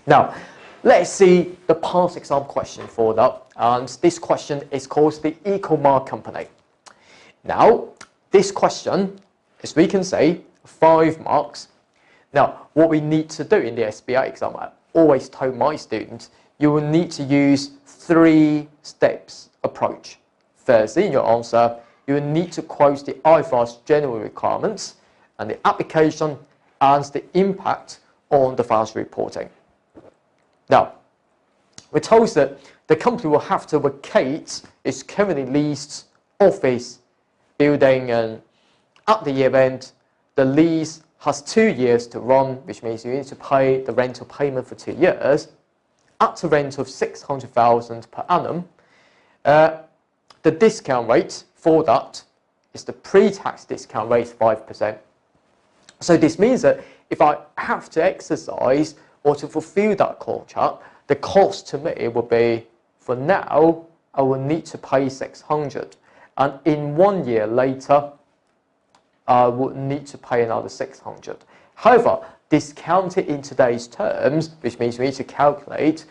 Now, let's see the past exam question for that. And this question is called the Ecoma company. Now, this question, as we can say, 5 marks. Now, what we need to do in the SBR exam, I always told my students, you will need to use 3 steps approach. Firstly, in your answer, you will need to quote the IFRS general requirements and the application and the impact on the financial reporting. Now, we're told that the company will have to vacate its currently leased office building, and at the year end, the lease has 2 years to run, which means you need to pay the rental payment for 2 years at a rent of $600,000 per annum. The discount rate for that is the pre-tax discount rate 5%. So this means that if I have to exercise or to fulfill that contract, the cost to me will be, for now, I will need to pay $600, and in 1 year later, I would need to pay another $600. However, discounted in today's terms, which means we need to calculate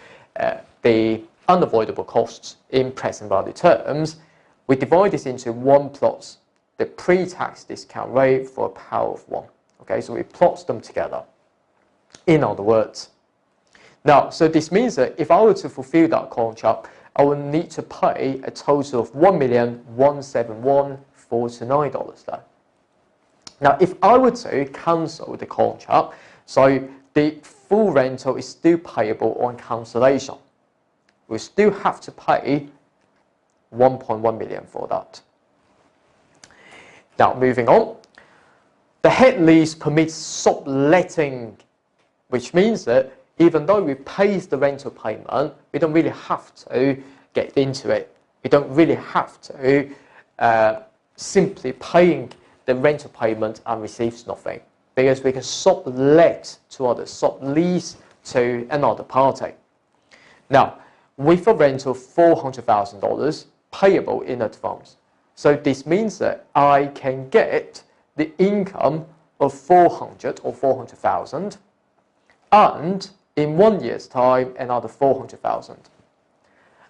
the unavoidable costs in present value terms, we divide this into 1 plus the pre-tax discount rate for a power of 1. Okay, so we plot them together. In other words, now, so this means that if I were to fulfill that contract, I will need to pay a total of $1,171,049 there. Now, if I were to cancel the contract, so the full rental is still payable on cancellation. We still have to pay $1.1 million for that. Now, moving on. The head lease permits subletting, which means that even though we pay the rental payment, we don't really have to get into it. We don't really have to simply paying the rental payment and receives nothing, because we can sublet to others, sublease to another party. Now, with a rental of $400,000 payable in advance, so this means that I can get the income of 400 or 400,000, and in 1 year's time, another 400,000.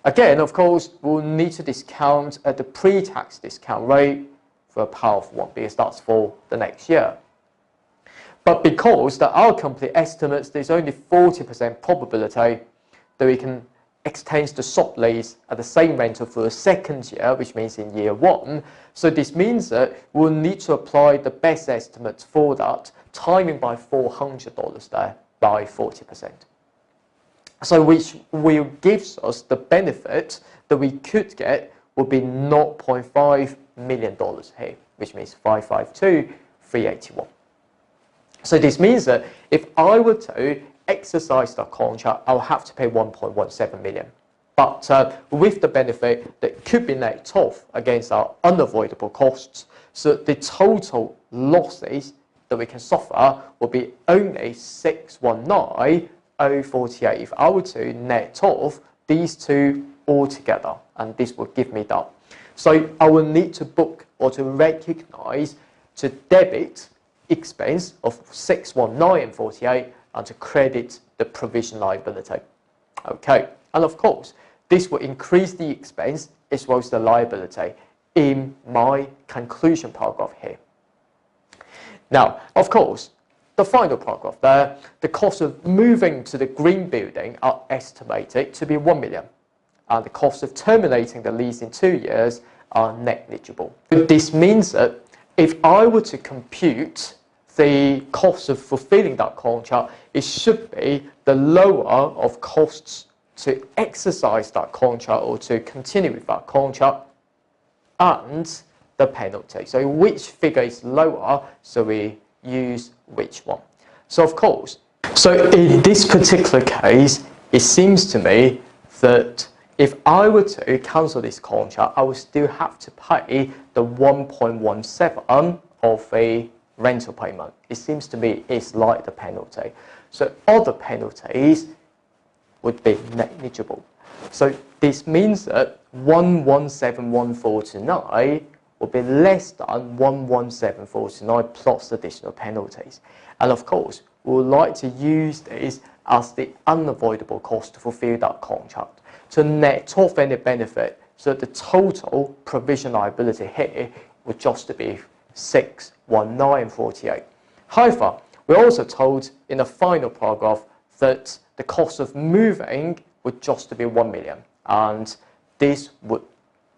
Again, of course, we'll need to discount at the pre-tax discount rate for a power of 1, because that's for the next year. But because our company estimates there's only 40% probability that we can extend the sublease at the same rental for a second year, which means in year 1. So this means that we'll need to apply the best estimate for that, timing by $400 there by 40%. So which will gives us the benefit that we could get would be $0.5 million here, which means 552,381. So this means that if I were to exercise the contract, I'll have to pay 1.17 million. But with the benefit that could be net off against our unavoidable costs, so the total losses that we can suffer will be only 619,048 if I were to net off these two altogether, and this will give me that. So I will need to book or to recognize to debit expense of 619,048 and to credit the provision liability. Okay, and of course, this will increase the expense as well as the liability in my conclusion paragraph here. Now, of course, the final paragraph there, the cost of moving to the green building are estimated to be 1 million, and the cost of terminating the lease in 2 years are negligible. This means that if I were to compute the cost of fulfilling that contract, it should be the lower of costs to exercise that contract or to continue with that contract and the penalty. So which figure is lower, so we use which one. So of course, so in this particular case, it seems to me that if I were to cancel this contract, I would still have to pay the 1.17 of a rental payment. It seems to me it's like the penalty. So other penalties would be negligible. So this means that 117,149 will be less than 117,429 plus additional penalties. And of course, we would like to use this as the unavoidable cost to fulfill that contract, to net off any benefit, so that the total provision liability here would just be 619.48. However, we're also told in the final paragraph that the cost of moving would just be 1 million, and this would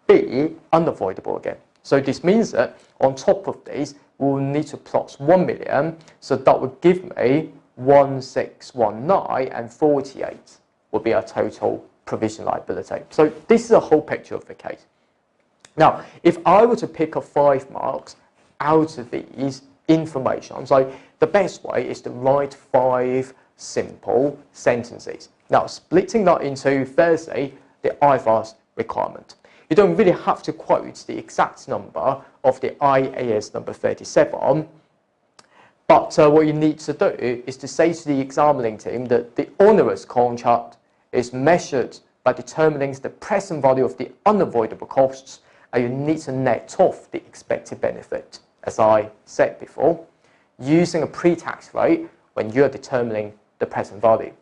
be unavoidable again. So this means that on top of this, we will need to plus 1 million, so that would give me 1619.48 would be our total provision liability. So this is a whole picture of the case. Now, if I were to pick up 5 marks out of these information, so the best way is to write 5 simple sentences. Now, splitting that into, firstly, the IAS requirement. You don't really have to quote the exact number of the IAS number 37, but what you need to do is to say to the examining team that the onerous contract is measured by determining the present value of the unavoidable costs, and you need to net off the expected benefit, as I said before, using a pre-tax rate when you're determining the present value.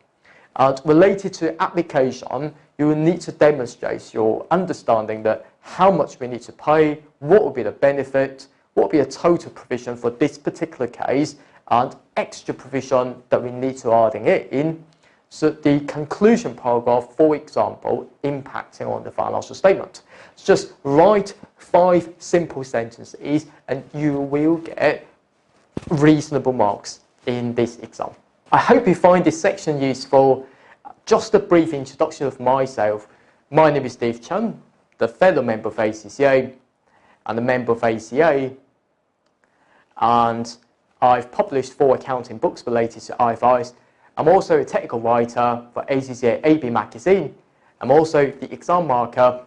And related to application, you will need to demonstrate your understanding that how much we need to pay, what will be the benefit, what will be the total provision for this particular case, and extra provision that we need to add in. So the conclusion paragraph, for example, impacting on the financial statement. So just write 5 simple sentences and you will get reasonable marks in this exam. I hope you find this section useful. Just a brief introduction of myself. My name is Steve Chen, the fellow member of ACCA and a member of ACA, and I've published 4 accounting books related to IFRS. I'm also a technical writer for ACCA AB magazine. I'm also the exam marker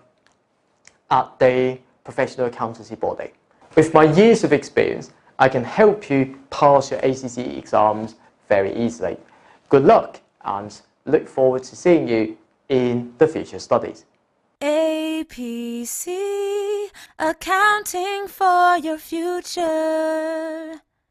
at the professional accountancy body. With my years of experience, I can help you pass your ACCA exams very easily. Good luck and look forward to seeing you in the future studies. APC, accounting for your future.